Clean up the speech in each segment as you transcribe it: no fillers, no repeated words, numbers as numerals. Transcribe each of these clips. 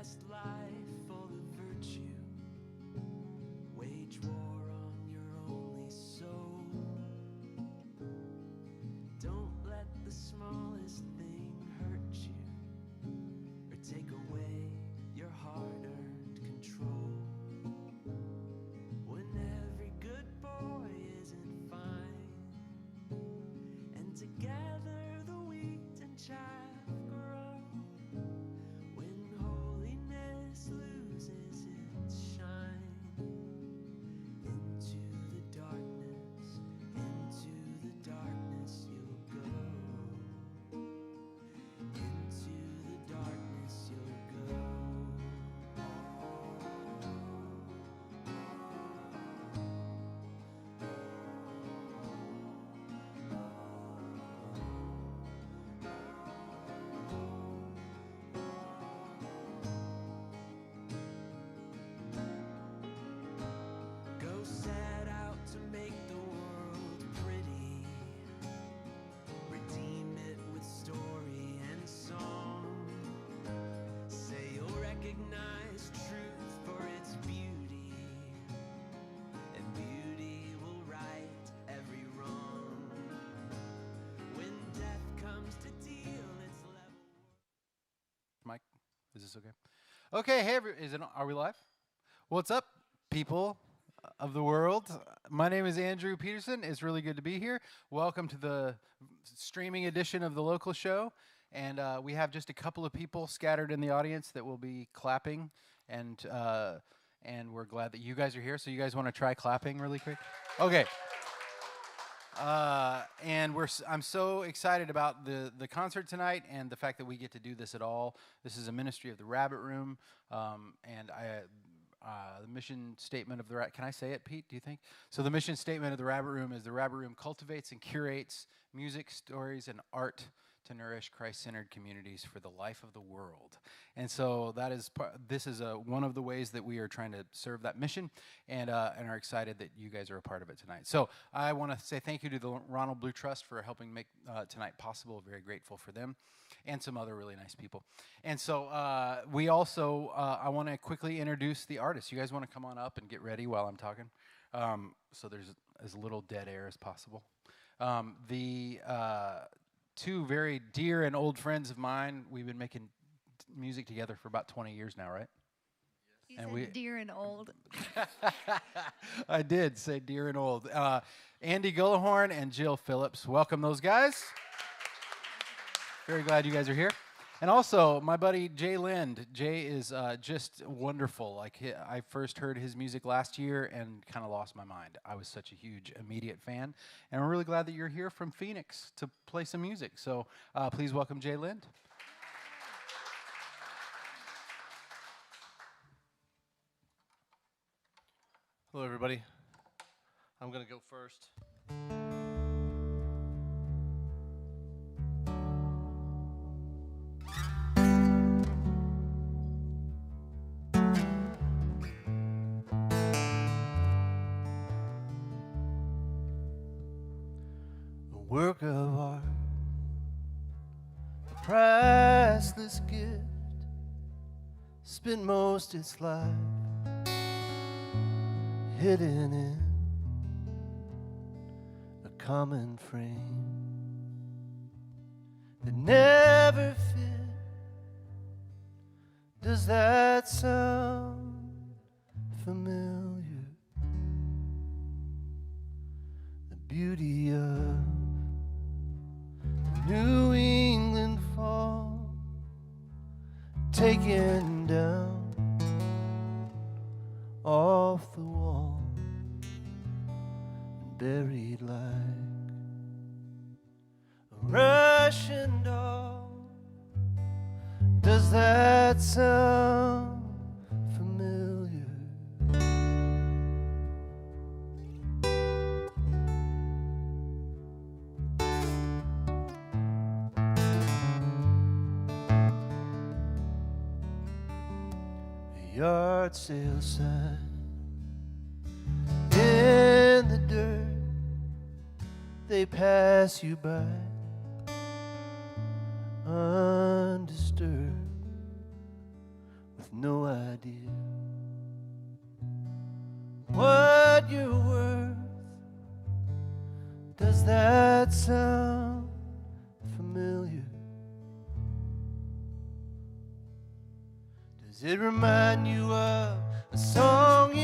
best life full of virtue. Wage war on your only soul. Don't let the smallest thing hurt you or take away your hard-earned control. When every good boy isn't fine, and together the wheat and chaff grow. When holiness loses its shine, into the darkness you'll go. Into the darkness you'll go. Go set out to make the world pretty. Redeem it with story and song. Say you'll recognize truth for its beauty, and beauty will right every wrong. When death comes to deal its level. Mike, is this okay? Okay, hey, are we live? What's up, people of the world? My name is Andrew Peterson. It's really good to be here. Welcome to the streaming edition of the local show. And we have just a couple of people scattered in the audience that will be clapping. And we're glad that you guys are here. So you guys want to try clapping really quick? Okay. I'm so excited about the concert tonight and the fact that we get to do this at all. This is a ministry of the Rabbit Room, and the mission statement of the can I say it, Pete? Do you think? So the mission statement of the Rabbit Room is the Rabbit Room cultivates and curates music, stories, and art to nourish Christ-centered communities for the life of the world. And so that is this is one of the ways that we are trying to serve that mission, and are excited that you guys are a part of it tonight. So I want to say thank you to the Ronald Blue Trust for helping make tonight possible. Very grateful for them, and some other really nice people. And so we also I want to quickly introduce the artists. You guys want to come on up and get ready while I'm talking, so there's as little dead air as possible. Two very dear and old friends of mine. We've been making music together for about 20 years now, right? You said dear and old. I did say dear and old. Andy Gullahorn and Jill Phillips. Welcome those guys. Very glad you guys are here. And also, my buddy Jay Lind. Jay is just wonderful. I first heard his music last year and kind of lost my mind. I was such a huge immediate fan. And I'm really glad that you're here from Phoenix to play some music. So please welcome Jay Lind. Hello, everybody. I'm going to go first. Work of art, a priceless gift, spent most its life hidden in a common frame that never fit. Does that sound familiar? The beauty of New England fall, taken down off the wall and buried like a Russian doll. Does that sound familiar? Yard sale sign in the dirt, they pass you by undisturbed, with no idea what you're worth. Does that sound familiar? Does it remind you of a song you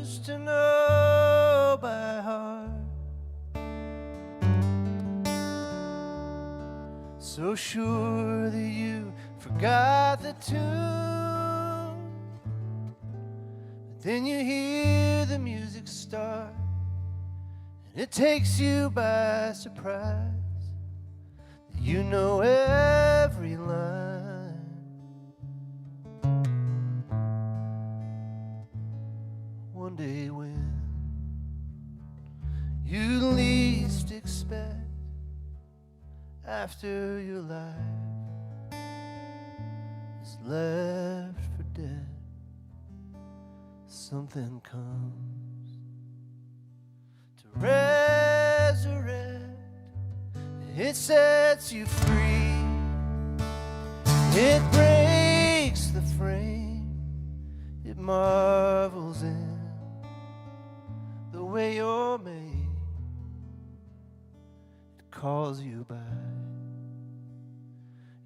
used to know by heart? So sure that you forgot the tune, but then you hear the music start, and it takes you by surprise. You know every line. One day when you least expect, after your life is left for dead, something comes to resurrect. It sets you free. It breaks the frame. It marvels in the way you're made. It calls you by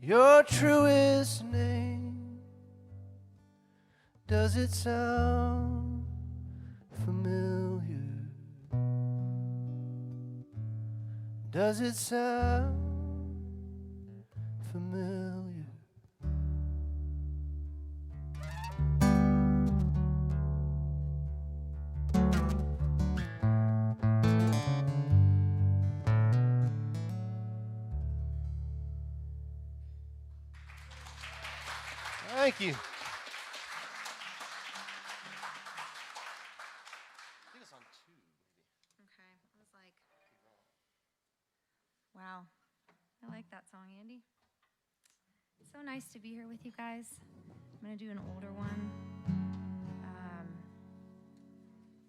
your truest name. Does it sound familiar? Does it sound familiar? Thank you. Okay. I was like, wow. I like that song, Andy. It's so nice to be here with you guys. I'm going to do an older one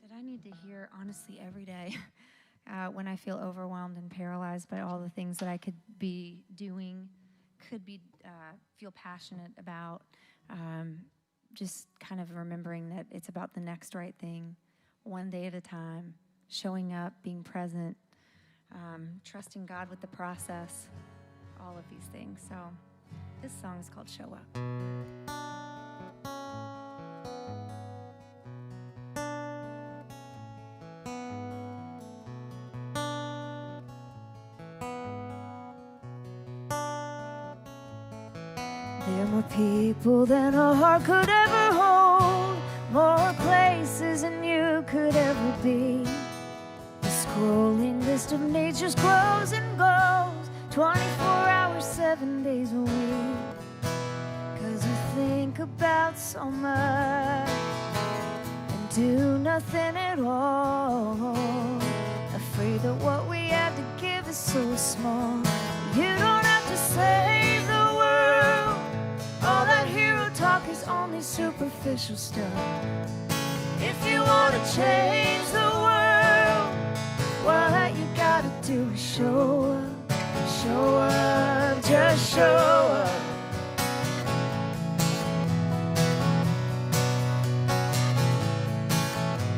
that I need to hear, honestly, every day when I feel overwhelmed and paralyzed by all the things that I could be doing, feel passionate about. Just kind of remembering that it's about the next right thing, one day at a time, showing up, being present, trusting God with the process, all of these things. So this song is called Show Up. There are more people than a heart could ever hold, more places than you could ever be. The scrolling list of nature's grows and goes, 24 hours, 7 days a week. 'Cause we think about so much and do nothing at all, afraid that what we have to give is so small. You don't have to save the world. All that hero talk is only superficial stuff. If you want to change the world, what you gotta do is show up, just show up.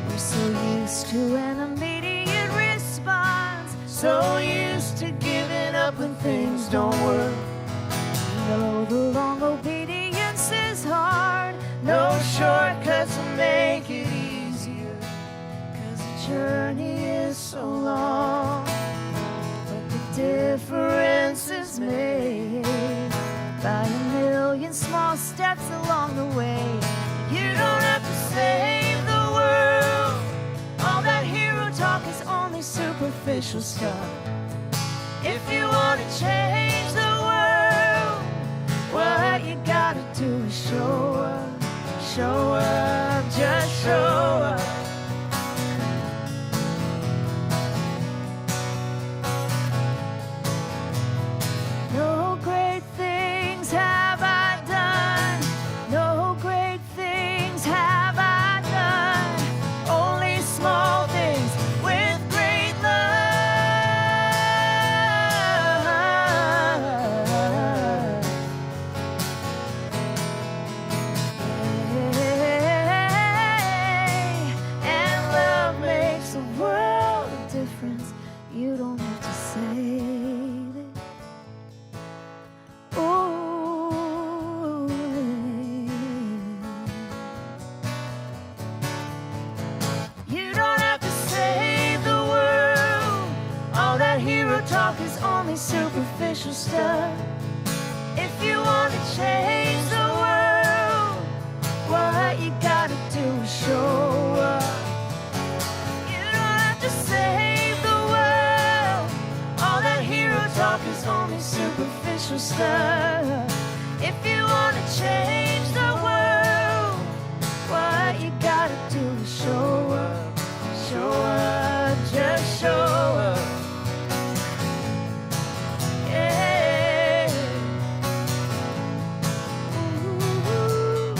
We're so used to an immediate response, so used to giving up when things don't work. No, the long obedience is hard. No shortcuts will make it easier, 'cause the journey is so long. But the difference is made by a million small steps along the way. You don't have to save the world. All that hero talk is only superficial stuff. If you want to change the world, what you gotta do is show up, just show up. No great things have I done, no great things have I done, only small things with great love. only superficial stuff. If you want to change the world, what you gotta do is show up. You don't have to save the world. All that hero talk is only superficial stuff. If you want to change the world, what you gotta do is show up. Show up, just show up. Yeah. Ooh.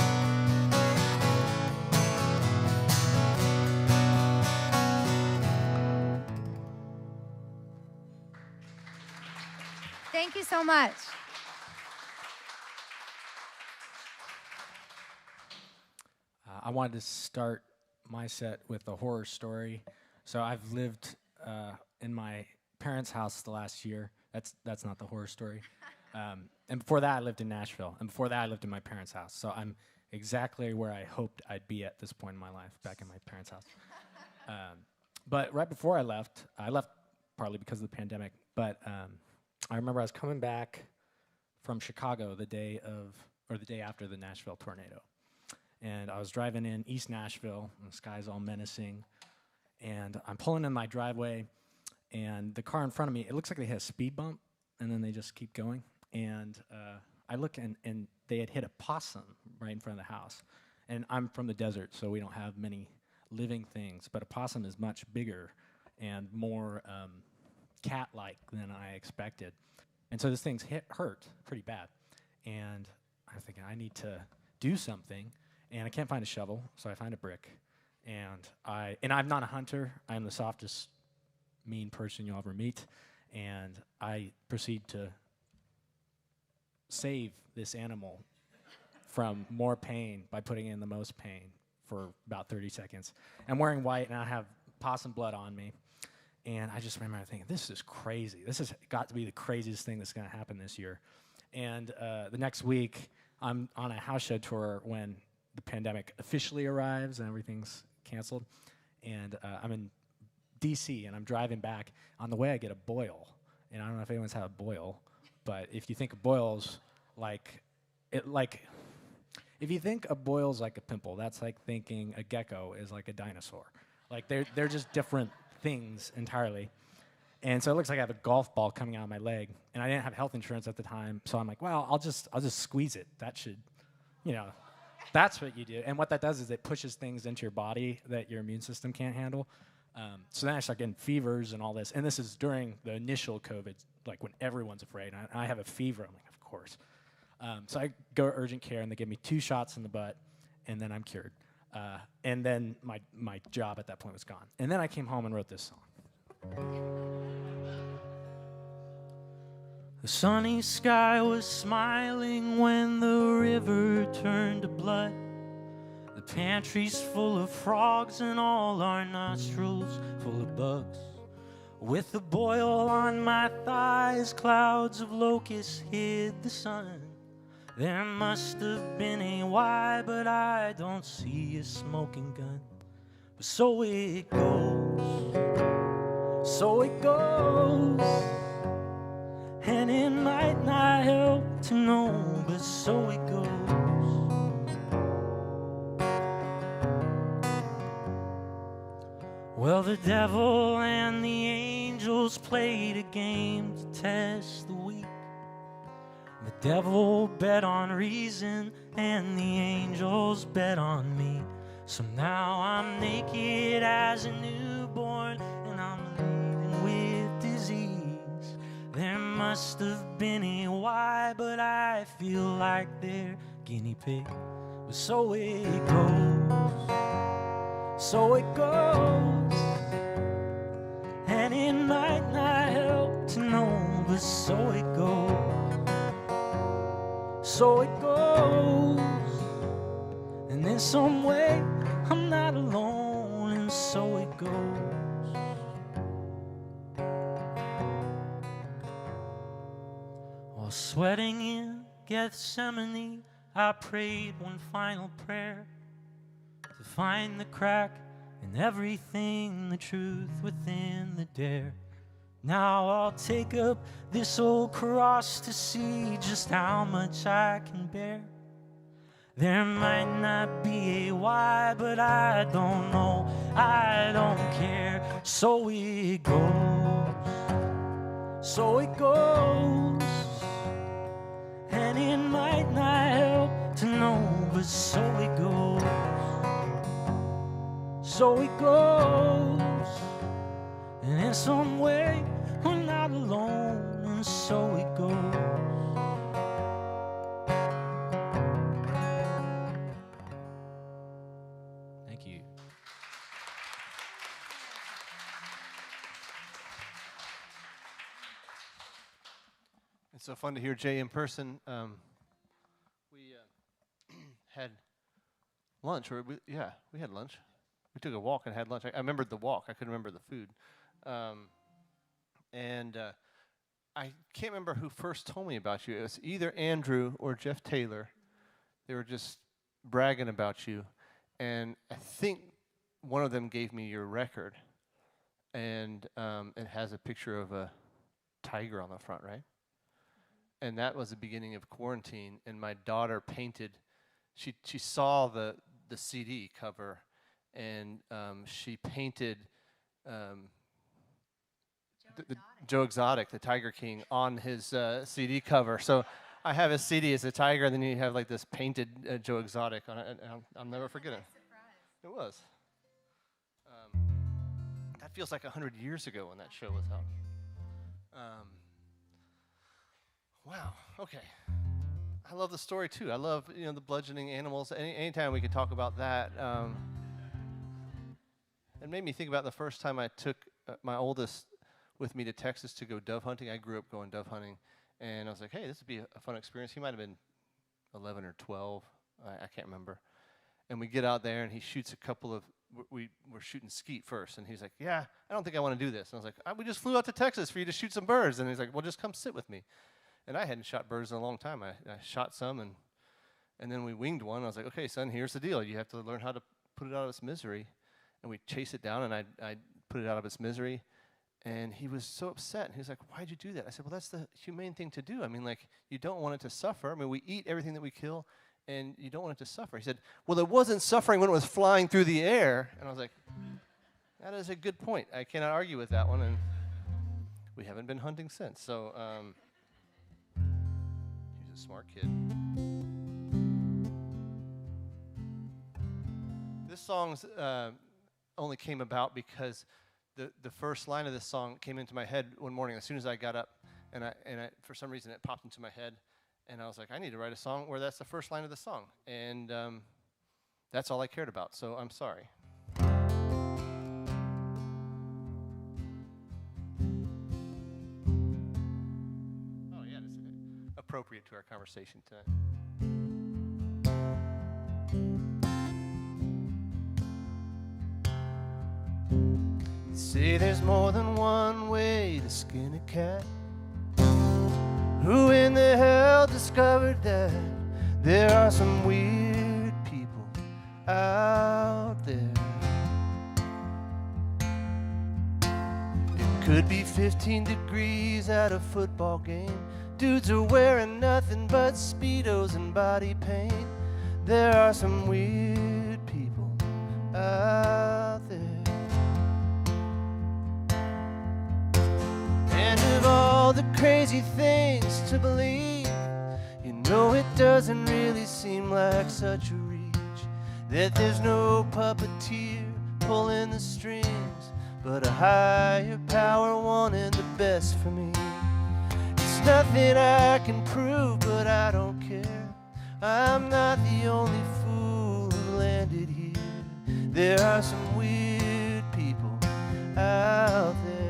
Thank you so much. I wanted to start my set with a horror story. So I've lived in my parents' house the last year. That's not the horror story. And before that, I lived in Nashville. And before that, I lived in my parents' house. So I'm exactly where I hoped I'd be at this point in my life, back in my parents' house. But right before I left partly because of the pandemic, but I remember I was coming back from Chicago the day after the Nashville tornado. And I was driving in East Nashville, and the sky's all menacing. And I'm pulling in my driveway, and the car in front of me, it looks like they hit a speed bump, and then they just keep going. And I look, and they had hit a possum right in front of the house. And I'm from the desert, so we don't have many living things, but a possum is much bigger and more cat-like than I expected. And so this thing's hurt pretty bad. And I'm thinking, I need to do something. And I can't find a shovel, so I find a brick. And I'm not a hunter. I'm the softest, mean person you'll ever meet. And I proceed to save this animal from more pain by putting in the most pain for about 30 seconds. I'm wearing white, and I have possum blood on me. And I just remember thinking, this is crazy. This has got to be the craziest thing that's going to happen this year. And the next week, I'm on a house show tour when the pandemic officially arrives and everything's canceled. And I'm in DC, and I'm driving back. On the way, I get a boil. And I don't know if anyone's had a boil, but if you think of boils if you think a boil's like a pimple, that's like thinking a gecko is like a dinosaur. Like they're just different things entirely. And so it looks like I have a golf ball coming out of my leg, and I didn't have health insurance at the time, so I'm like, well, I'll just squeeze it. That should, that's what you do. And what that does is it pushes things into your body that your immune system can't handle. So then I start getting fevers and all this, and this is during the initial COVID, like when everyone's afraid. I have a fever. I'm like, of course. So I go to urgent care, and they give me 2 shots in the butt, and then I'm cured. And then my job at that point was gone. And then I came home and wrote this song. The sunny sky was smiling when the river turned to blood. The pantry's full of frogs and all our nostrils full of bugs. With the boil on my thighs, clouds of locusts hid the sun. There must have been a why, but I don't see a smoking gun. But so it goes, so it goes. And it might not help to know, but so it goes. Well, the devil and the angels played a game to test the weak. The devil bet on reason, and the angels bet on me. So now I'm naked as a newborn, and I'm laden with disease. There must have been a why, but I feel like they're guinea pig. But so it goes, so it goes. And it might not help to know, but so it goes. So it goes, and in some way I'm not alone, and so it goes. While sweating in Gethsemane, I prayed one final prayer to find the crack in everything, the truth within the dare. Now I'll take up this old cross to see just how much I can bear. There might not be a why, but I don't know, I don't care. So it goes, so it goes. And it might not help to know, but so it goes, so it goes. And in some way, we're not alone, and so it goes. Thank you. It's so fun to hear Jay in person. We had lunch, or we had lunch. We took a walk and had lunch. I remembered the walk. I couldn't remember the food. I can't remember who first told me about you. It was either Andrew or Jeff Taylor. They were just bragging about you. And I think one of them gave me your record. And it has a picture of a tiger on the front, right? And that was the beginning of quarantine. And my daughter painted, she saw the CD cover, and she painted Joe Exotic, the Tiger King, on his CD cover. So I have his CD as a tiger, and then you have like this painted Joe Exotic on it, and I'll never forget it. It was. That feels like 100 years ago when that show was out. Wow. Okay. I love the story too. I love the bludgeoning animals. Anytime we could talk about that. It made me think about the first time I took my oldest with me to Texas to go dove hunting. I grew up going dove hunting, and I was like, hey, this would be a fun experience. He might have been 11 or 12. I can't remember. And we get out there, and he shoots a couple of, we were shooting skeet first, and he's like, yeah, I don't think I want to do this. And I was like, we just flew out to Texas for you to shoot some birds. And he's like, well, just come sit with me. And I hadn't shot birds in a long time. I shot some, and then we winged one. I was like, okay, son, here's the deal. You have to learn how to put it out of its misery. And we chased it down, and I put it out of its misery. And he was so upset. And he was like, why'd you do that? I said, well, that's the humane thing to do. I mean, like, you don't want it to suffer. I mean, we eat everything that we kill, and you don't want it to suffer. He said, well, it wasn't suffering when it was flying through the air. And I was like, that is a good point. I cannot argue with that one. And we haven't been hunting since. So he's a smart kid. This song's only came about because the first line of this song came into my head one morning as soon as I got up, and I for some reason it popped into my head, and I was like, I need to write a song where that's the first line of the song, and that's all I cared about, so I'm sorry. Oh yeah, that's appropriate to our conversation tonight. Say there's more than one way to skin a cat. Who in the hell discovered that there are some weird people out there? It could be 15 degrees at a football game. Dudes are wearing nothing but Speedos and body paint. There are some weird people out there. And of all the crazy things to believe, you know it doesn't really seem like such a reach, that there's no puppeteer pulling the strings, but a higher power wanting the best for me. It's nothing I can prove, but I don't care. I'm not the only fool who landed here. There are some weird people out there.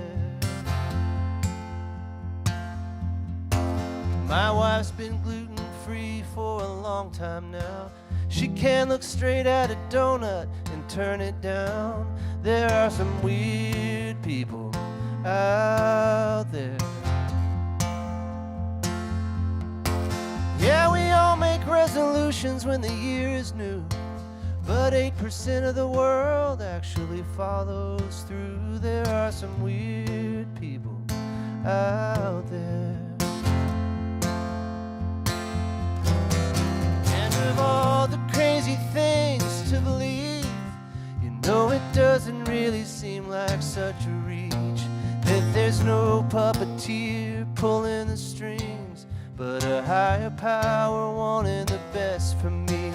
My wife's been gluten-free for a long time now. She can't look straight at a donut and turn it down. There are some weird people out there. Yeah, we all make resolutions when the year is new, but 8% of the world actually follows through. There are some weird people out there. And of all the crazy things to believe, you know it doesn't really seem like such a reach, that there's no puppeteer pulling the strings, but a higher power wanting the best for me.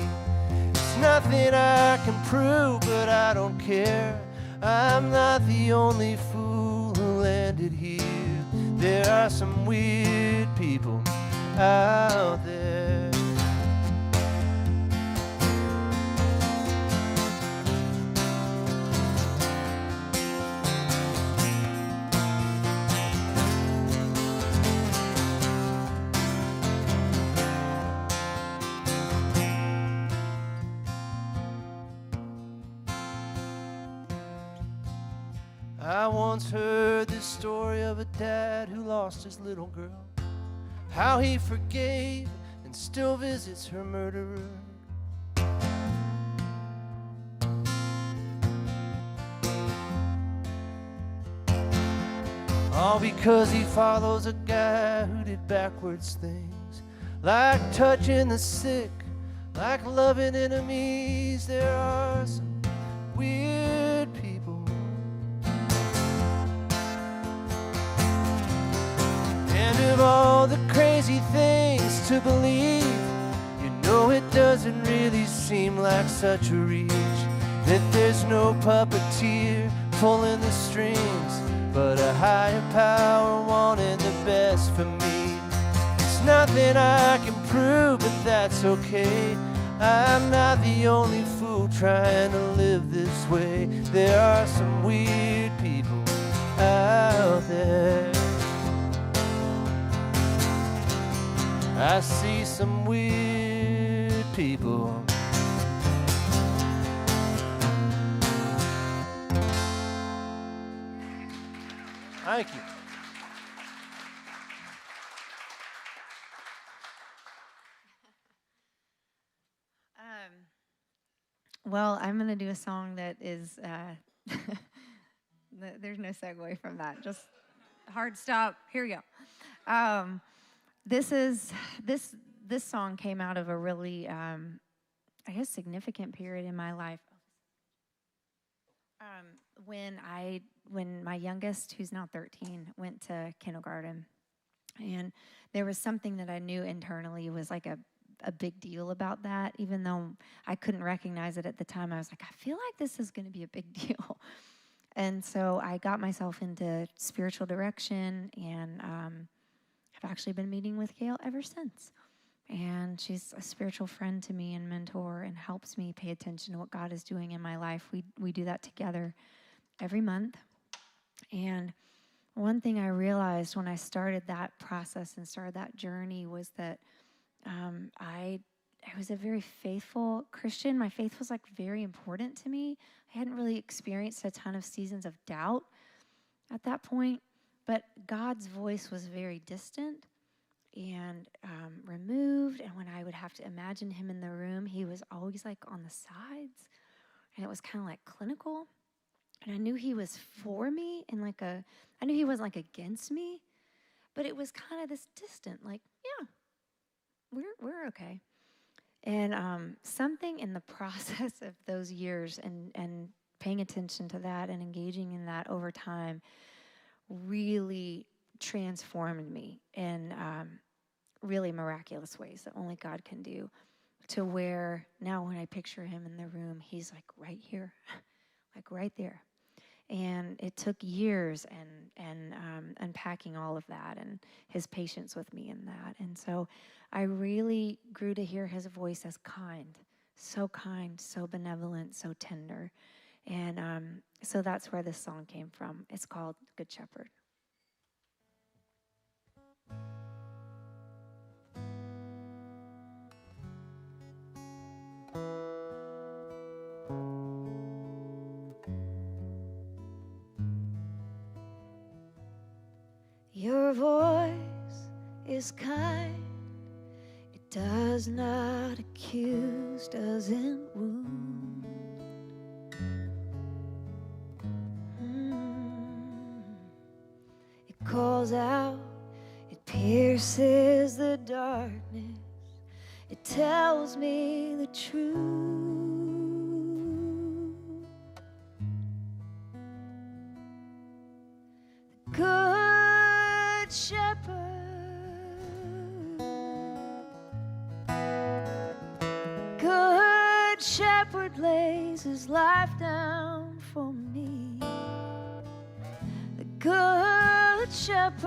It's nothing I can prove, but I don't care. I'm not the only fool who landed here. There are some weird people out there. I once heard this story of a dad who lost his little girl, how he forgave and still visits her murderer. All because he follows a guy who did backwards things, like touching the sick, like loving enemies. There are some weird people. And of all the crazy things to believe, you know it doesn't really seem like such a reach, that there's no puppeteer pulling the strings, but a higher power wanting the best for me. It's nothing I can prove, but that's okay. I'm not the only fool trying to live this way. There are some weird people out there. I see some weird people. Thank you. Well, I'm going to do a song that is, there's no segue from that. Just hard stop. Here we go. This song came out of a really, I guess, significant period in my life. When my youngest, who's now 13, went to kindergarten, and there was something that I knew internally was like a big deal about that, even though I couldn't recognize it at the time. I was like, I feel like this is going to be a big deal. And so I got myself into spiritual direction, and I've actually been meeting with Gail ever since. And she's a spiritual friend to me and mentor, and helps me pay attention to what God is doing in my life. We do that together every month. And one thing I realized when I started that process and started that journey was that I was a very faithful Christian. My faith was like very important to me. I hadn't really experienced a ton of seasons of doubt at that point, but God's voice was very distant and removed. And when I would have to imagine him in the room, he was always like on the sides, and it was kind of like clinical. And I knew he was for me, and I knew he wasn't like against me, but it was kind of this distant, like, yeah, we're okay. And something in the process of those years and paying attention to that and engaging in that over time really transformed me in really miraculous ways that only God can do, to where now when I picture him in the room, he's like right here, like right there. And it took years and unpacking all of that and his patience with me in that. And so I really grew to hear his voice as kind, so benevolent, so tender. And so that's where this song came from. It's called Good Shepherd. Your voice is kind. It does not accuse, doesn't wound. It calls calls out, it pierces the darkness, it tells me the truth. Good shepherd, good shepherd lays his life down for me. The good shepherd,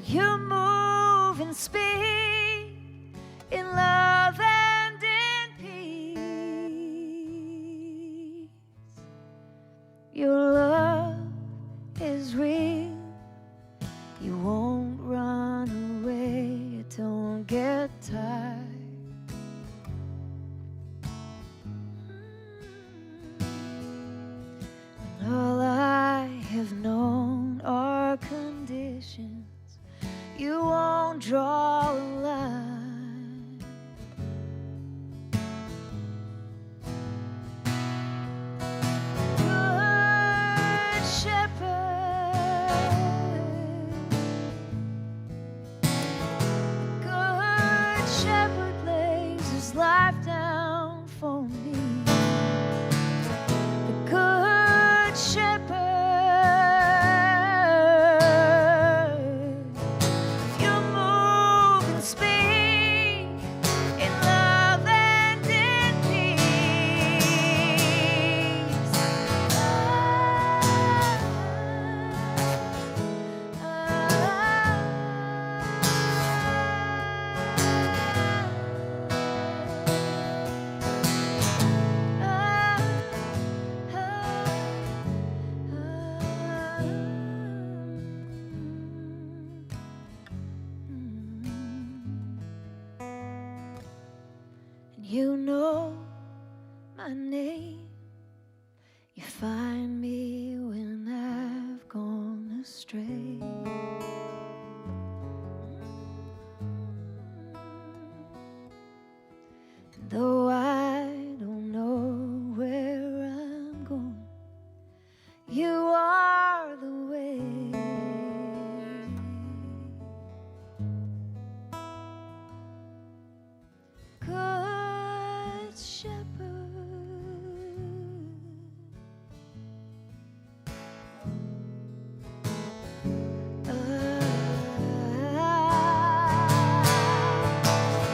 you move and speak in love and in peace. Your love is real. You won't run away. Don't get tired. When all I have known are conditions, you won't draw a line. Good shepherd, good shepherd lays his life down for me. The good shepherd, you move and speak in love and in peace. And you know my name. You find me when I've gone astray. And though I don't know where I'm going, you are the way. Good shepherd,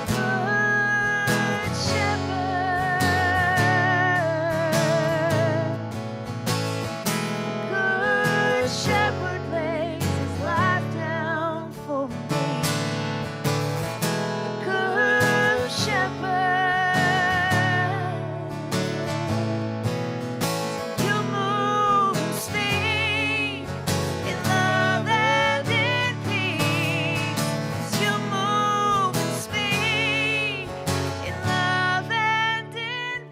good shepherd, good shepherd lays his life down for me. Good shepherd, you move and speak in love and in peace. You move and speak in love and in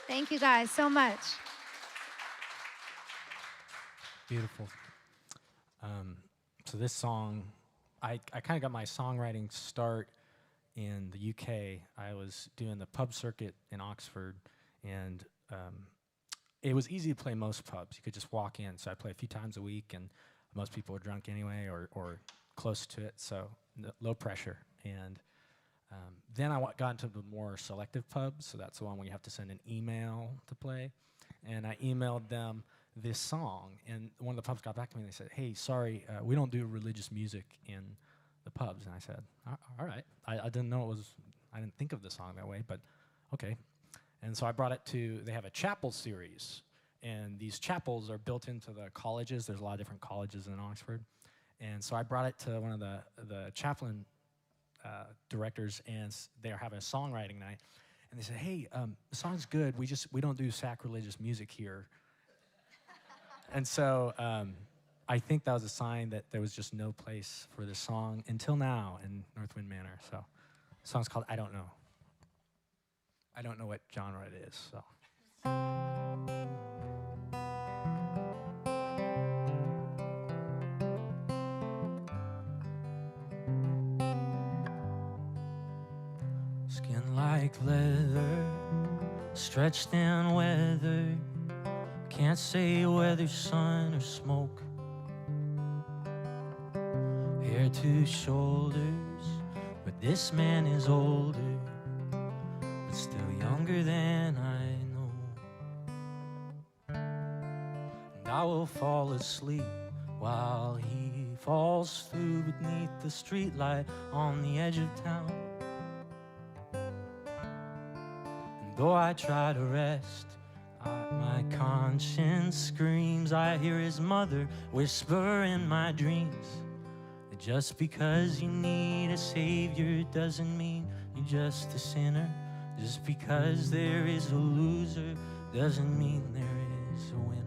Thank you guys so much. Beautiful. So this song, I kind of got my songwriting start in the UK. I was doing the pub circuit in Oxford, and it was easy to play most pubs. You could just walk in. So I play a few times a week, and most people were drunk anyway or close to it, so low pressure. And then I got into the more selective pubs, so that's the one where you have to send an email to play. And I emailed them this song, and one of the pubs got back to me and they said, "Hey, sorry, we don't do religious music in the pubs." And I said, all right. I didn't know it was, I didn't think of the song that way, but okay. And so I brought it to, they have a chapel series, and these chapels are built into the colleges. There's a lot of different colleges in Oxford. And so I brought it to one of the chaplain directors, and they are having a songwriting night. And they said, "Hey, the song's good. We don't do sacrilegious music here." And so I think that was a sign that there was just no place for this song until now in Northwind Manor. So the song's called "I Don't Know." I don't know what genre it is, so. Skin like leather, stretched and weathered. Can't say whether sun or smoke. Hair to shoulders, but this man is older, but still younger than I know. And I will fall asleep while he falls through beneath the streetlight on the edge of town. And though I try to rest, my conscience screams. I hear his mother whisper in my dreams that just because you need a savior doesn't mean you're just a sinner. Just because there is a loser doesn't mean there is a winner.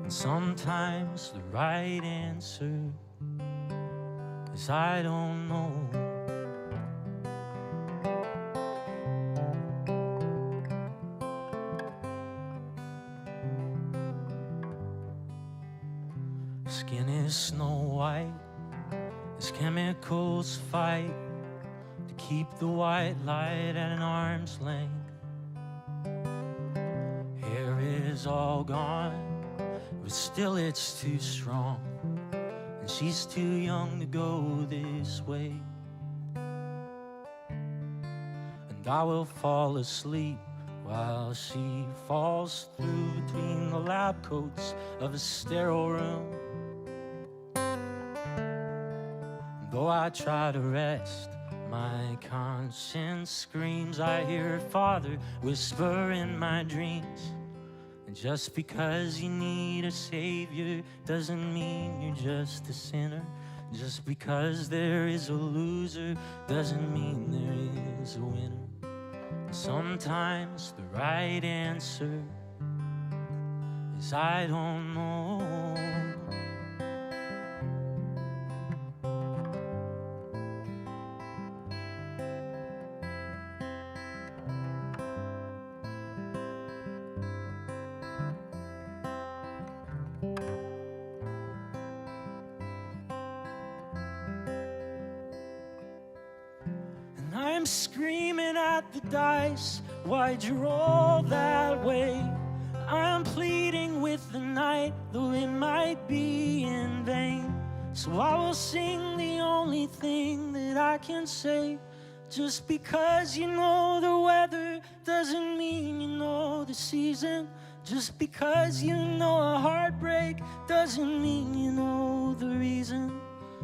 And sometimes the right answer is I don't know. Skin is snow white as chemicals fight to keep the white light at an arm's length. Hair is all gone, but still it's too strong, and she's too young to go this way. And I will fall asleep while she falls through between the lab coats of a sterile room. Though I try to rest, my conscience screams. I hear her father whisper in my dreams. And just because you need a savior doesn't mean you're just a sinner. Just because there is a loser doesn't mean there is a winner. Sometimes the right answer is I don't know. I'm screaming at the dice, why'd you roll that way? I'm pleading with the night, though it might be in vain. So I will sing the only thing that I can say. Just because you know the weather doesn't mean you know the season. Just because you know a heartbreak doesn't mean you know the reason.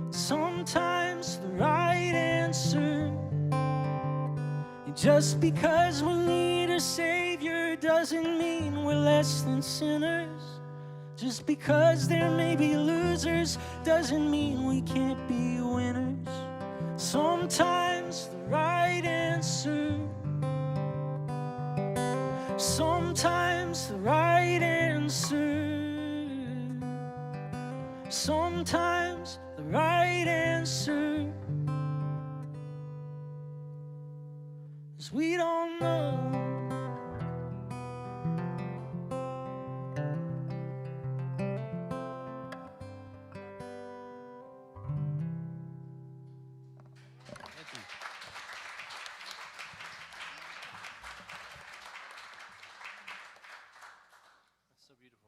Sometimes the right answer, just because we need a savior doesn't mean we're less than sinners. Just because there may be losers doesn't mean we can't be winners. Sometimes the right answer, sometimes the right answer, sometimes the right answer, we don't know. That's so beautiful.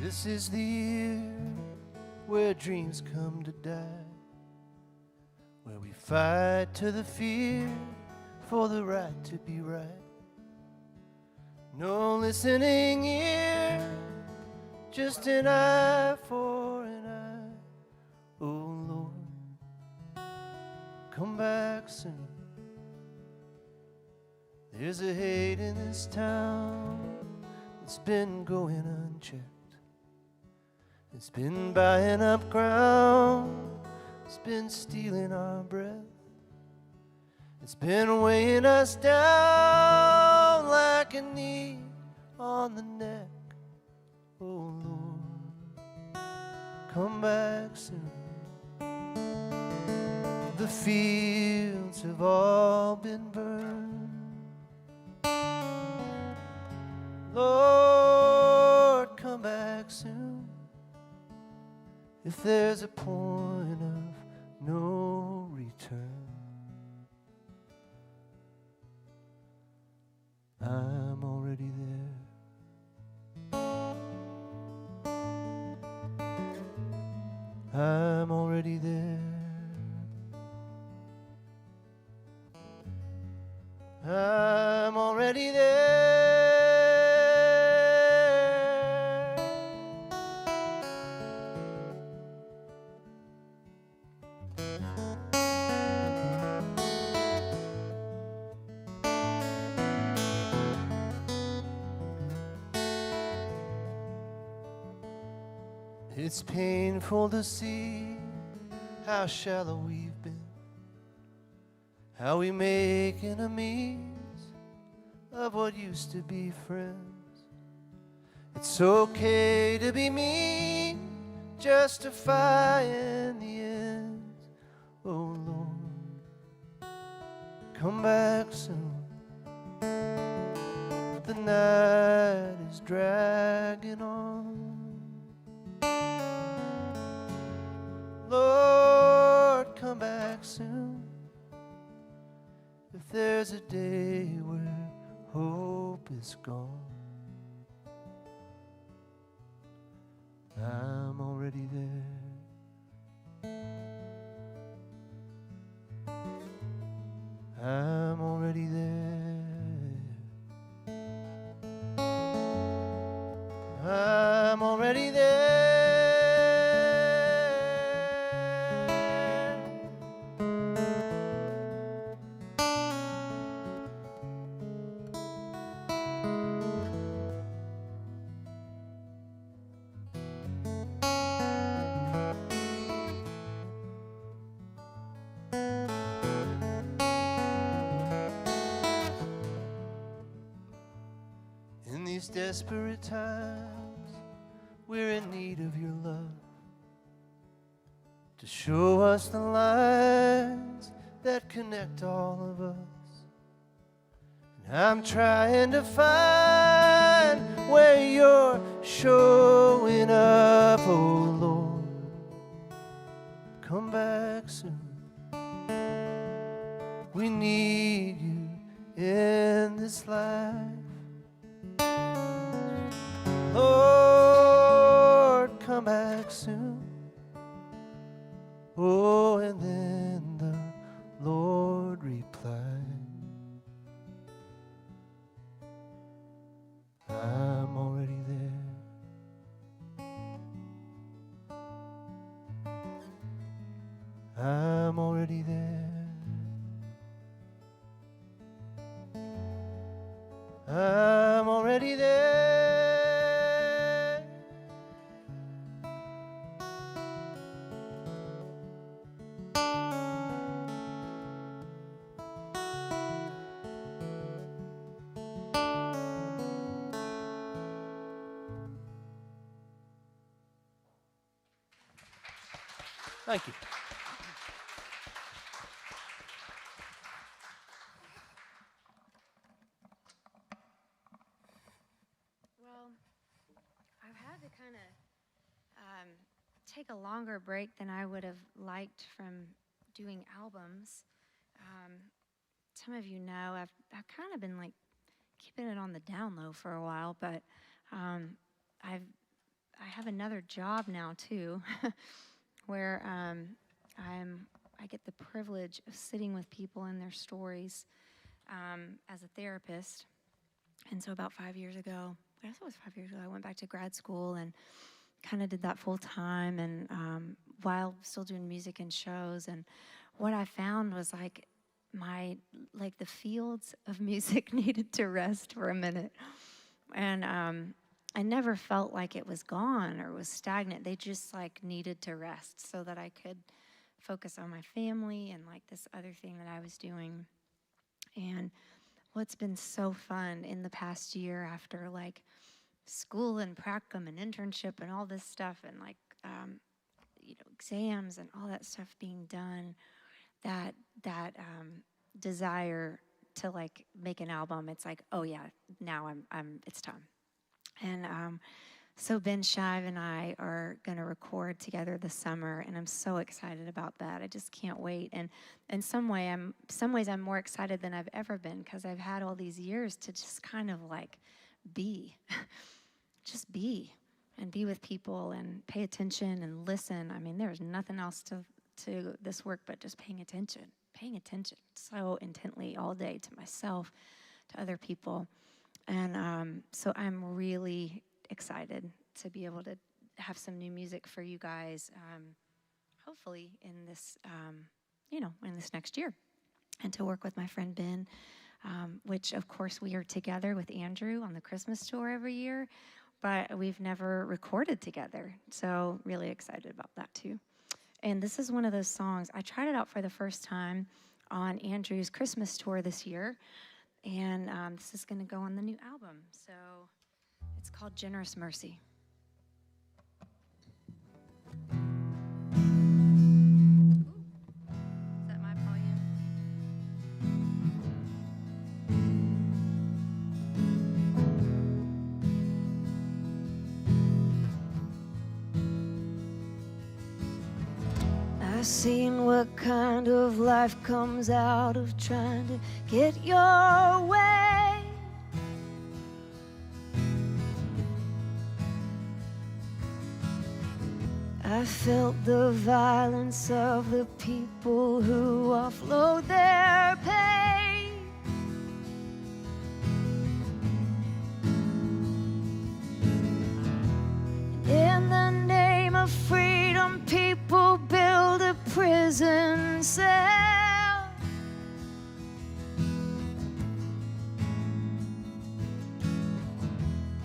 This is the year where dreams come to die, where we fight to the fear for the right to be right. No listening ear, just an eye for an eye. Oh Lord, come back soon. There's a hate in this town that's been going unchecked. It's been buying up ground. It's been stealing our breath. It's been weighing us down like a knee on the neck. Oh Lord, come back soon. The fields have all been burned. Lord, come back soon. If there's a point of no return, I'm already there. I'm already there. I'm already there. It's painful to see how shallow we've been, how we make enemies of what used to be friends. It's okay to be mean, justifying the ends. Oh Lord, come back soon. The night is dragging on. Lord, come back soon. If there's a day where hope is gone, I'm already there. I'm already there. I'm already there. In these desperate times, we're in need of your love to show us the lines that connect all of us. And I'm trying to find where you're showing up, oh Lord. Come back soon. We need you in this life. Lord, come back soon. Oh, and then the Lord replied, I'm already there. I'm already there. I'm already there. Thank you. Well, I've had to kind of take a longer break than I would have liked from doing albums. Some of you know I've kind of been like keeping it on the down low for a while, but I have another job now too, where I get the privilege of sitting with people and their stories as a therapist. And so about 5 years ago, I guess it was 5 years ago, I went back to grad school and kind of did that full time, and while still doing music and shows. And what I found was like like the fields of music needed to rest for a minute. And I never felt like it was gone or was stagnant. They just like needed to rest so that I could focus on my family and like this other thing that I was doing. And what's been so fun in the past year after like school and practicum and internship and all this stuff and like exams and all that stuff being done, that desire to like make an album, it's like, oh yeah, now it's time. And so Ben Shive and I are going to record together this summer, and I'm so excited about that. I just can't wait. And in some ways I'm more excited than I've ever been, because I've had all these years to just kind of like be, just be, and be with people and pay attention and listen. I mean, there's nothing else to this work but just paying attention so intently all day to myself, to other people. And so I'm really excited to be able to have some new music for you guys, hopefully in this, in this next year, and to work with my friend Ben, which of course we are together with Andrew on the Christmas tour every year, but we've never recorded together. So really excited about that too. And this is one of those songs, I tried it out for the first time on Andrew's Christmas tour this year, and this is going to go on the new album. So it's called Generous Mercy. Ooh, is that my volume? I've seen what kind of life comes out of trying to get your way. I felt the violence of the people who offload their pain. In the name of freedom, people build a prison cell.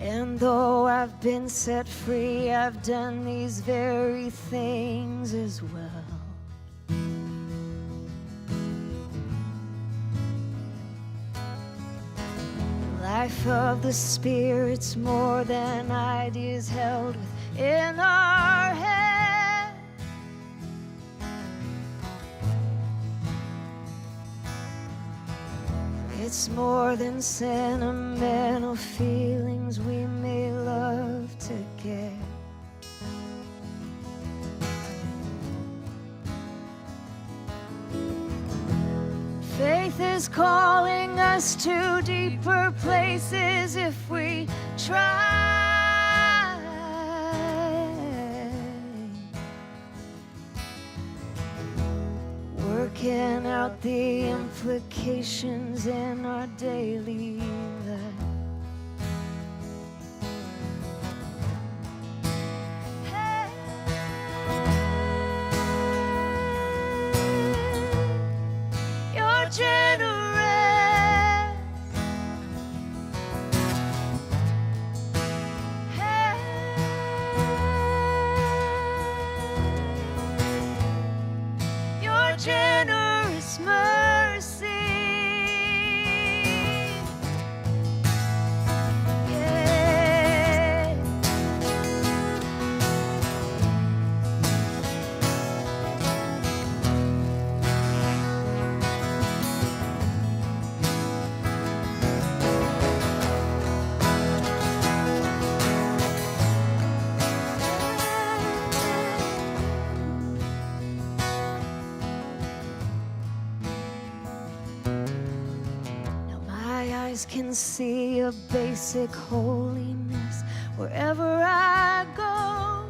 And though I've been set free, I've done these very things as well. The life of the Spirit's more than ideas held within our head. It's more than sentimental feelings we may love to get. Faith is calling us to deeper places if we try. Working out the implications in our daily life. You're generous. Your generous mercy. Yeah. Now my eyes can see a basic holiness wherever I go.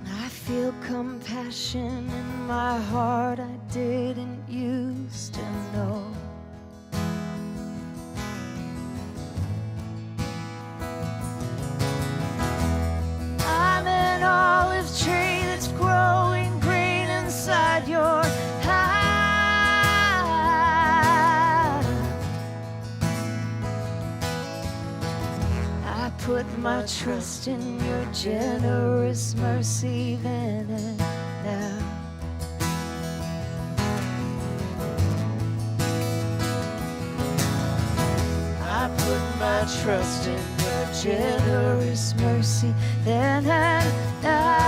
And I feel compassion in my heart I didn't used to know. I'm an olive tree put my trust in your generous mercy then and now. I put my trust in your generous mercy then and now.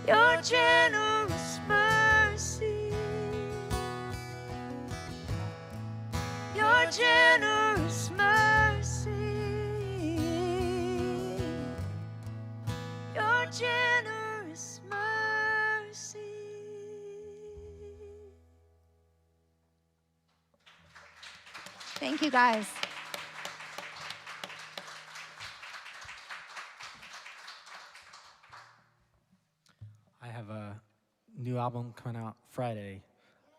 Your generous mercy, your generous mercy, your generous mercy. Thank you, guys. I have a new album coming out Friday,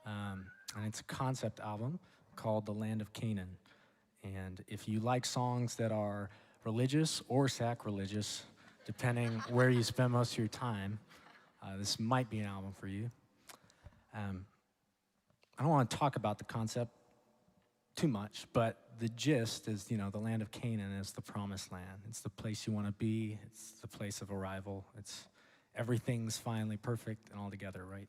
and it's a concept album called The Land of Canaan. And if you like songs that are religious or sacrilegious, depending where you spend most of your time, this might be an album for you. I don't want to talk about the concept too much, but the gist is, the land of Canaan is the promised land. It's the place you want to be. It's the place of arrival. Everything's finally perfect and all together, right?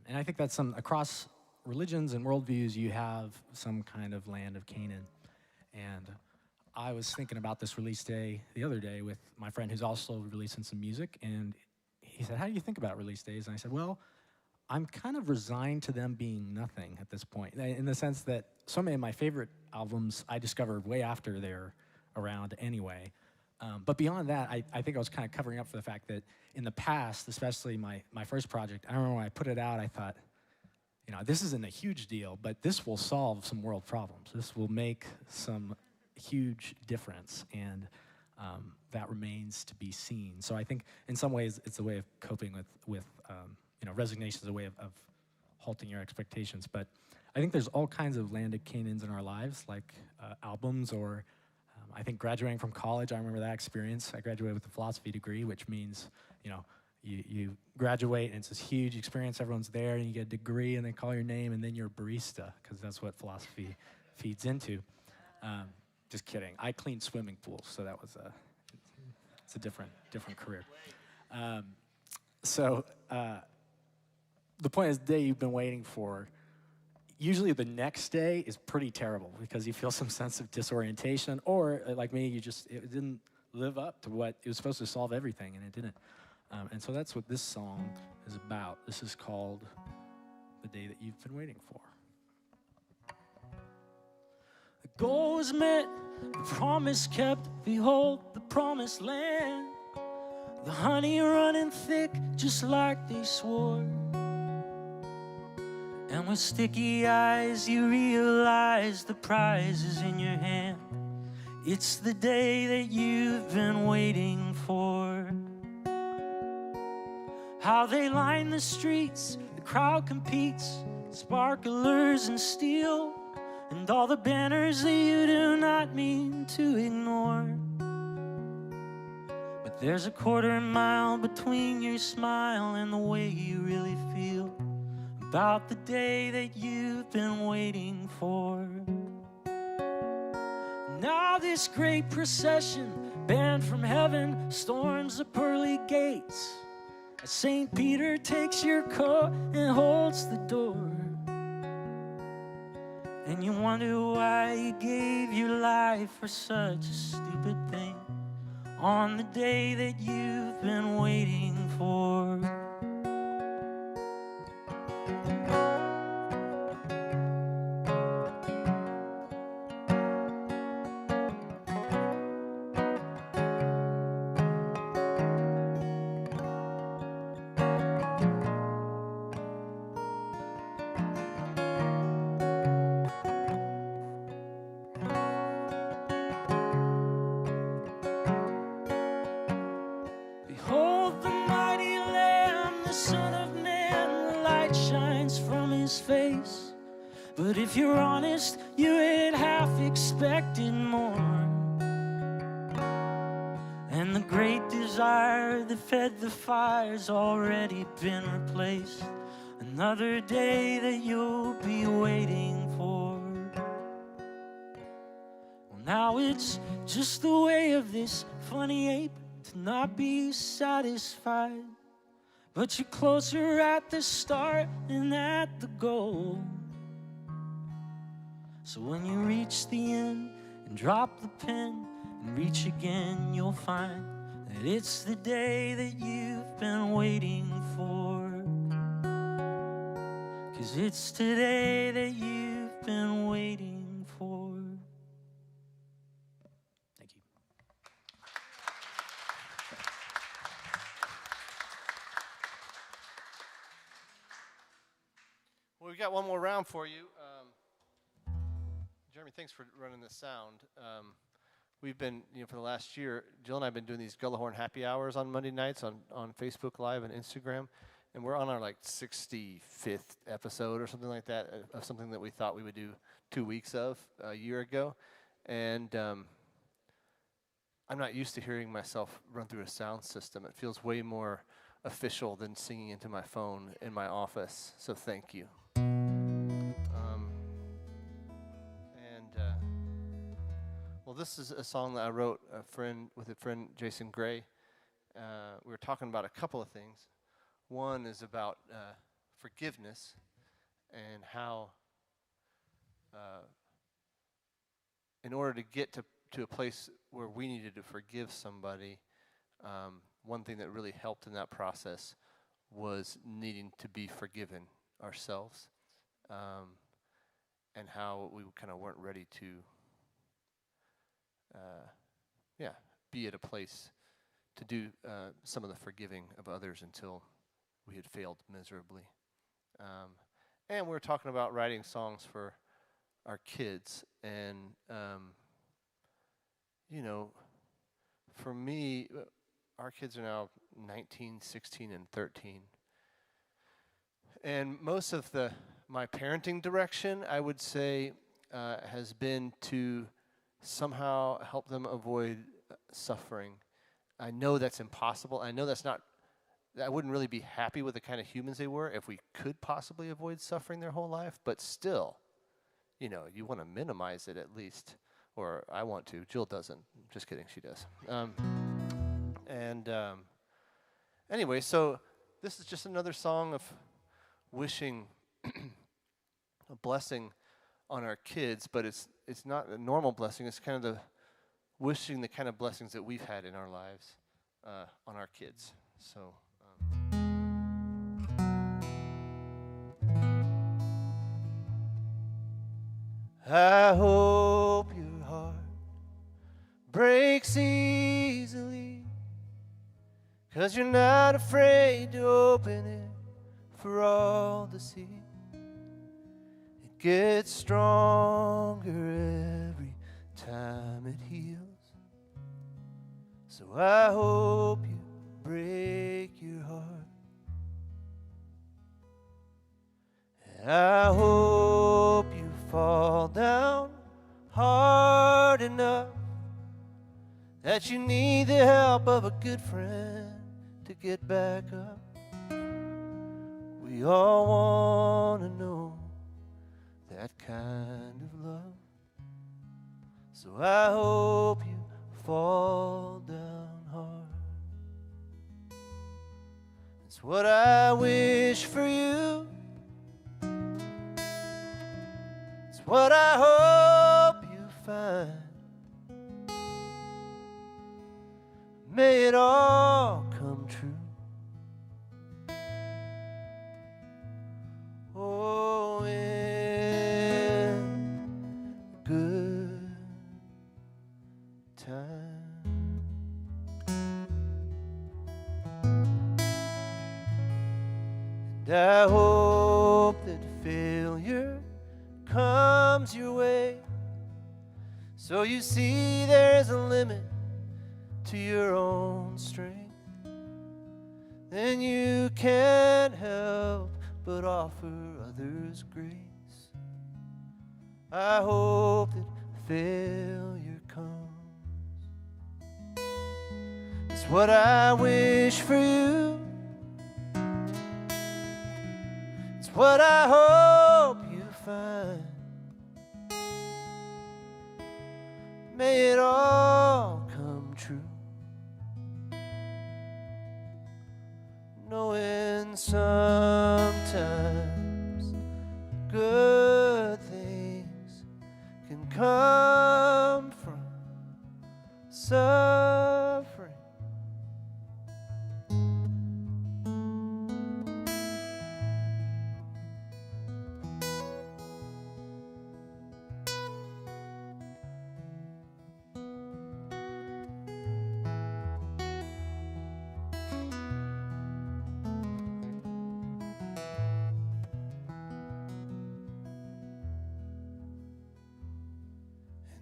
And I think that's across religions and worldviews, you have some kind of land of Canaan. And I was thinking about this release day the other day with my friend who's also releasing some music, and he said, how do you think about release days? And I said, well, I'm kind of resigned to them being nothing at this point, in the sense that so many of my favorite albums I discovered way after they're around anyway. But beyond that, I think I was kind of covering up for the fact that in the past, especially my first project, I remember when I put it out, I thought, this isn't a huge deal, but this will solve some world problems. This will make some huge difference, and that remains to be seen. So I think in some ways it's a way of coping with resignation is a way of halting your expectations. But I think there's all kinds of land of Canaans in our lives, like albums or I think graduating from college, I remember that experience. I graduated with a philosophy degree, which means, you graduate and it's this huge experience. Everyone's there and you get a degree and they call your name and then you're a barista, because that's what philosophy feeds into. Just kidding. I cleaned swimming pools, so that was it's a different career. The point is, the day you've been waiting for, usually the next day is pretty terrible because you feel some sense of disorientation, or like me, it didn't live up to what it was supposed to solve everything, and it didn't. And so that's what this song is about. This is called The Day That You've Been Waiting For. The goal was met, the promise kept, behold, the promised land. The honey running thick, just like they swore. And with sticky eyes, you realize the prize is in your hand. It's the day that you've been waiting for. How they line the streets, the crowd competes, sparklers and steel, and all the banners that you do not mean to ignore. But there's a quarter mile between your smile and the way you really feel about the day that you've been waiting for. Now this great procession, banned from heaven, storms the pearly gates, as St. Peter takes your coat and holds the door. And you wonder why you gave your life for such a stupid thing on the day that you've been waiting for. But if you're honest, you ain't half expected more. And the great desire that fed the fire's already been replaced. Another day that you'll be waiting for. Well, now it's just the way of this funny ape to not be satisfied. But you're closer at the start than at the goal. So when you reach the end and drop the pen and reach again, you'll find that it's the day that you've been waiting for. 'Cause it's today that you've been waiting for. Thank you. Well, we got one more round for you. Jeremy, thanks for running the sound. We've been, for the last year, Jill and I have been doing these Gullahorn happy hours on Monday nights on Facebook Live and Instagram. And we're on our 65th episode or something like that of something that we thought we would do 2 weeks of a year ago. And I'm not used to hearing myself run through a sound system. It feels way more official than singing into my phone in my office. So thank you. Well, this is a song that I wrote with a friend, Jason Gray. We were talking about a couple of things. One is about forgiveness and how, in order to get to a place where we needed to forgive somebody, one thing that really helped in that process was needing to be forgiven ourselves, and how we kind of weren't ready to be at a place to do some of the forgiving of others until we had failed miserably. And we were talking about writing songs for our kids. And, for me, our kids are now 19, 16, and 13. And most of my parenting direction, I would say, has been to somehow help them avoid suffering. I know that's impossible. I know I wouldn't really be happy with the kind of humans they were if we could possibly avoid suffering their whole life, but still, you want to minimize it at least, or I want to. Jill doesn't. Just kidding, she does. Anyway, so this is just another song of wishing a blessing on our kids, but it's not a normal blessing. It's kind of wishing the kind of blessings that we've had in our lives on our kids. So. I hope your heart breaks easily, 'cause you're not afraid to open it for all to see. It gets stronger every time it heals. So I hope you break your heart. And I hope you fall down hard enough that you need the help of a good friend to get back up. We all want to know that kind of love. So I hope you fall down hard. It's what I wish for you. It's what I hope you find. May it all come true. Oh, in good time. And I hope that failure comes your way, so you see there's a limit to your own strength. Then you can't help but offer others grace. I hope that failure comes. It's what I wish for you. It's what I hope you find. May it all come true. Knowing sometimes good things can come from suffering.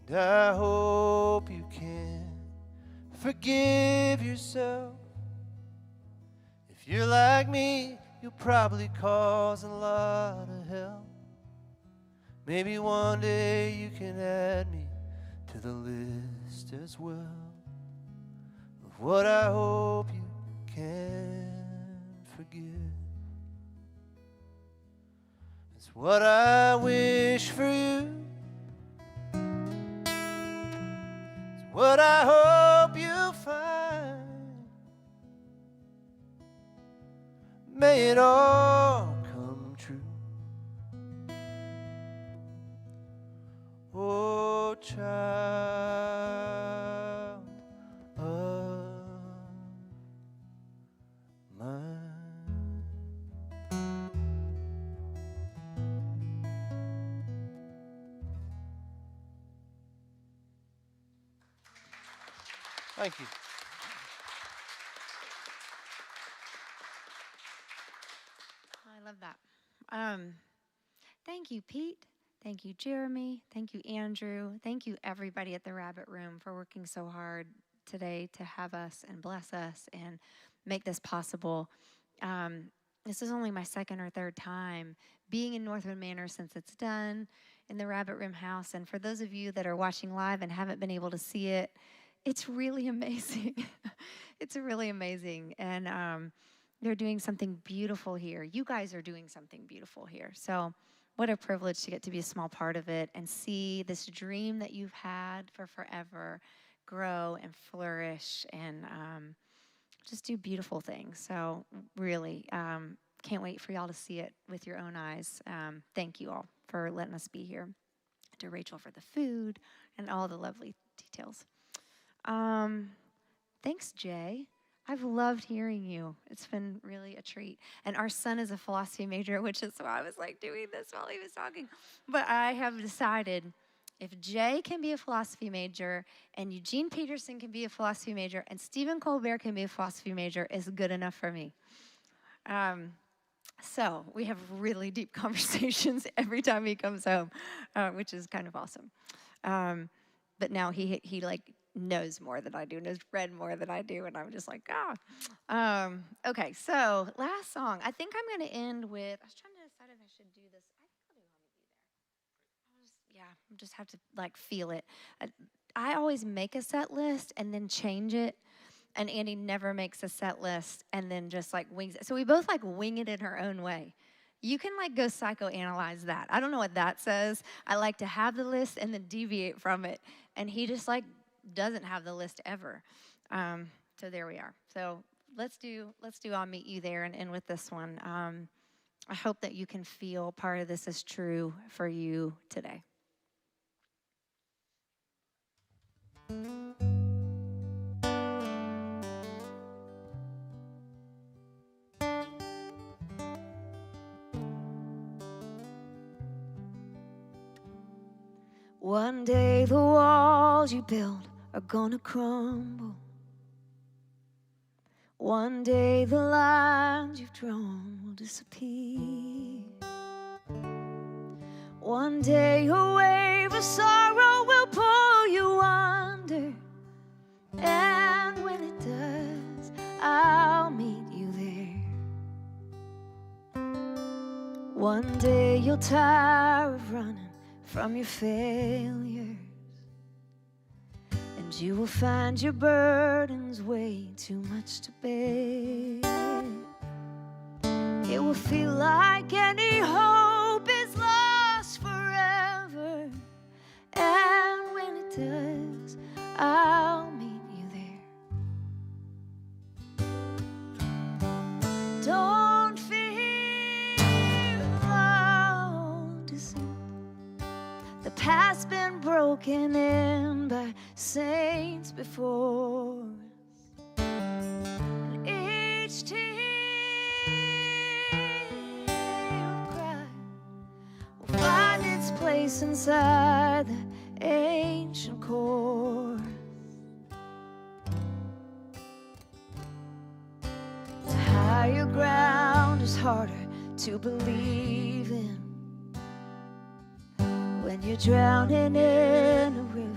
And I hope you can forgive yourself. If you're like me, you'll probably cause a lot of hell. Maybe one day you can add me to the list as well of what I hope you can forgive. It's what I wish for you. It's what I hope you find. May it all come true. Oh, child of mine. Thank you. I love that. Thank you, Pete. Thank you, Jeremy. Thank you, Andrew. Thank you, everybody at the Rabbit Room, for working so hard today to have us and bless us and make this possible. This is only my second or third time being in Northwood Manor since it's done in the Rabbit Room house. And for those of you that are watching live and haven't been able to see it, it's really amazing. It's really amazing. And they're doing something beautiful here. You guys are doing something beautiful here. So what a privilege to get to be a small part of it and see this dream that you've had for forever grow and flourish and just do beautiful things. So really, can't wait for y'all to see it with your own eyes. Thank you all for letting us be here. To Rachel for the food and all the lovely details. Thanks, Jay. I've loved hearing you. It's been really a treat. And our son is a philosophy major, which is why I was like doing this while he was talking. But I have decided if Jay can be a philosophy major and Eugene Peterson can be a philosophy major and Stephen Colbert can be a philosophy major, is good enough for me. So we have really deep conversations every time he comes home, which is kind of awesome. But now he like knows more than I do, and has read more than I do, and I'm just like, okay, so last song. I think I'm going to end with, I was trying to decide if I should do this. I think I'll do Honey Bee There. I'll just have to, like, feel it. I always make a set list and then change it, and Andy never makes a set list and then just, like, wings it. So we both, like, wing it in our own way. You can, like, go psychoanalyze that. I don't know what that says. I like to have the list and then deviate from it, and he just, like, doesn't have the list ever. So there we are. So let's do I'll Meet You There and end with this one. I hope that you can feel part of this is true for you today. One day the walls you build are gonna crumble. One day the lines you've drawn will disappear. One day a wave of sorrow will pull you under, and when it does, I'll meet you there. One day you'll tire of running from your failures, and you will find your burdens way too much to bear. It will feel like any hope is lost forever, and when it does, I'll meet you there. Don't fear long descent. The past's been broken in by saints before us, and each tear you've cried will find its place inside the ancient chorus. The higher ground is harder to believe in when you're drowning in a river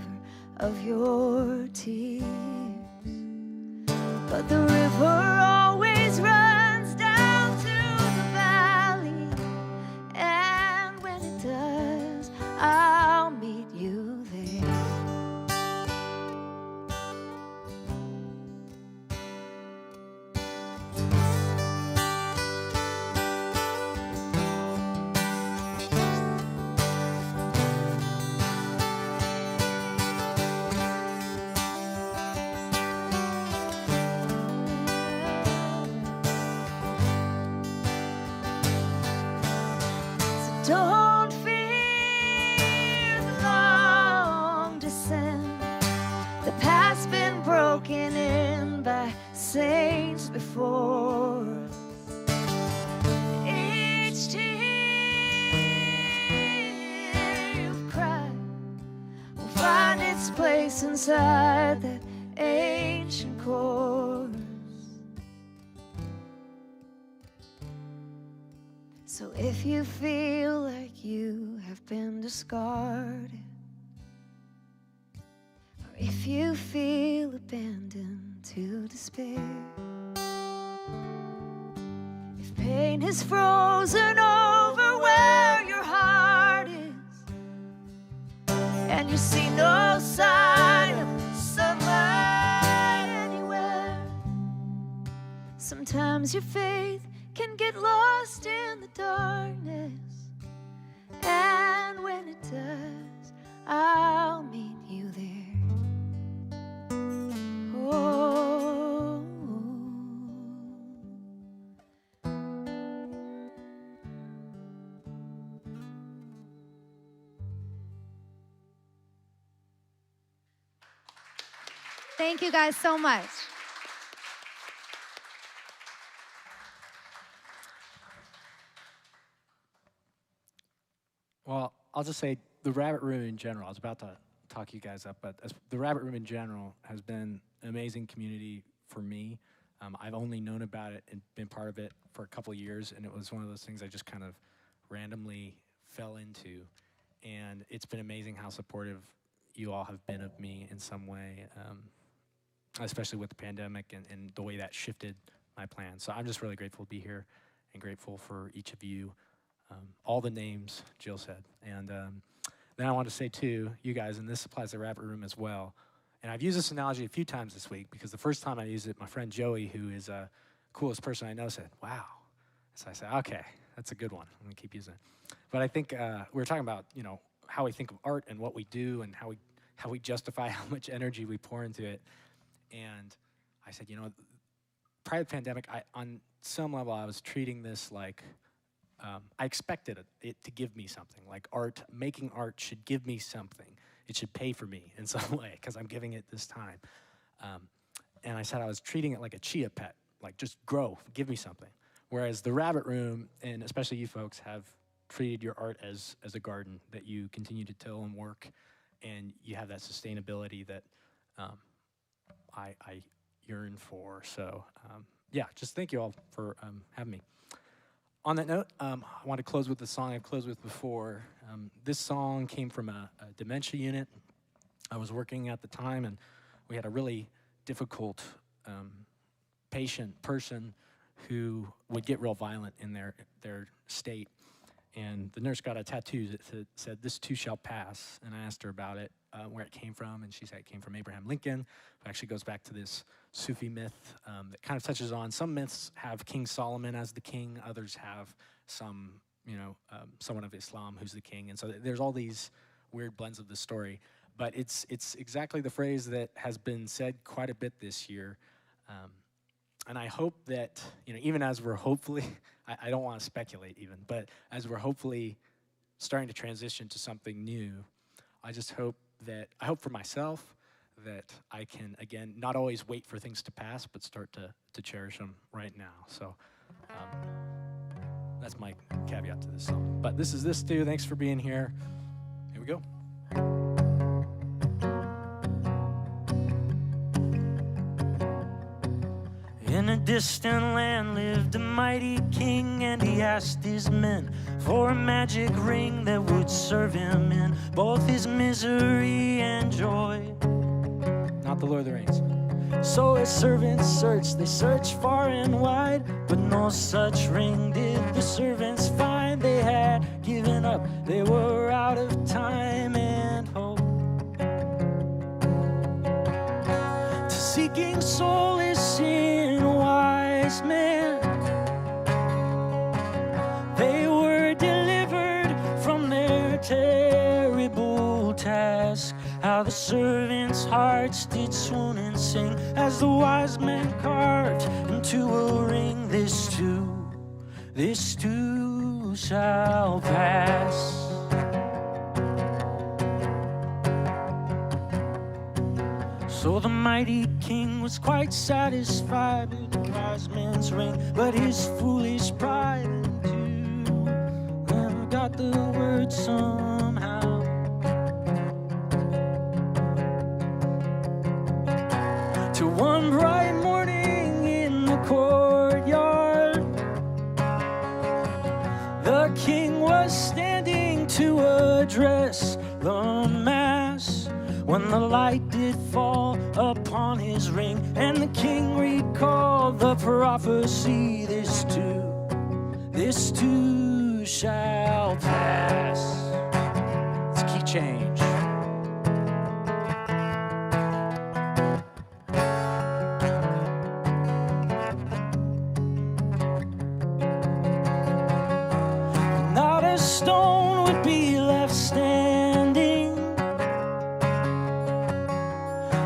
of your tears. But the river always runs down to the valley, and when it does, I'll meet you there. Don't fear the long descent. The past's been broken in by saints before us. Each tear you've cried will find its place inside that ancient chorus. So if you feel like you have been discarded, or if you feel abandoned to despair, if pain has frozen over where your heart is, and you see no sign of sunlight anywhere, sometimes your faith can get lost in the darkness, and when it does, I'll meet you there. Oh, Thank you guys so much. Well, I'll just say the Rabbit Room in general, I was about to talk you guys up, but the Rabbit Room in general has been an amazing community for me. I've only known about it and been part of it for a couple of years, and it was one of those things I just kind of randomly fell into. And it's been amazing how supportive you all have been of me in some way, especially with the pandemic and the way that shifted my plans. So I'm just really grateful to be here and grateful for each of you. All the names Jill said. And then I want to say too, you guys, and this applies to Rabbit Room as well, and I've used this analogy a few times this week because the first time I used it, my friend Joey, who is the coolest person I know, said, wow. So I said, okay, that's a good one. I'm going to keep using it. But I think we were talking about, you know, how we think of art and what we do and how we justify how much energy we pour into it. And I said, you know, prior to the pandemic, on some level, I was treating this like, I expected it to give me something. Like making art should give me something. It should pay for me in some way because I'm giving it this time. And I said I was treating it like a chia pet, like just grow, give me something. Whereas the Rabbit Room, and especially you folks, have treated your art as a garden that you continue to till and work, and you have that sustainability that I yearn for. So yeah, just thank you all for having me. On that note, I want to close with the song I've closed with before. This song came from a dementia unit. I was working at the time, and we had a really difficult person who would get real violent in their state. And the nurse got a tattoo that said, "This too shall pass." And I asked her about it, where it came from, and she said it came from Abraham Lincoln. It actually goes back to this Sufi myth that kind of touches on, some myths have King Solomon as the king, others have some, someone of Islam who's the king. And so there's all these weird blends of the story. But it's exactly the phrase that has been said quite a bit this year. And I hope that, even as we're hopefully, I don't want to speculate even, but as we're hopefully starting to transition to something new, I hope for myself that I can, again, not always wait for things to pass, but start to cherish them right now. So that's my caveat to this song. But this is This Too. Thanks for being here. Here we go. In a distant land lived a mighty king, and he asked his men for a magic ring that would serve him in both his misery and joy. Not the Lord of the Rings. So his servants searched, they searched far and wide, but no such ring did the servants find. They had given up, they were out of time and hope. To seeking solace in a wise man, they were delivered from their terrible task. How the servants' hearts did swoon and sing as the wise man carved into a ring. This too shall pass. So the mighty king was quite satisfied with the wise man's ring, but his foolish pride too never got the word somehow. To one bright morning in the courtyard, the king was standing to address the mass, when the light did fall upon his ring, and the king recalled the prophecy, this too shall pass. It's a key change. Not a stone would be left standing,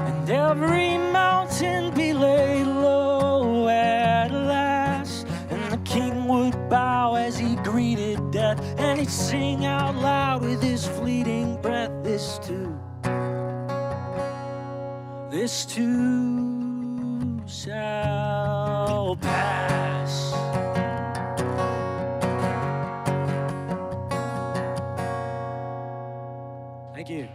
and every mountain be laid low at last. And the king would bow as he greeted death, and he'd sing out loud with his fleeting breath, this too shall pass. Thank you.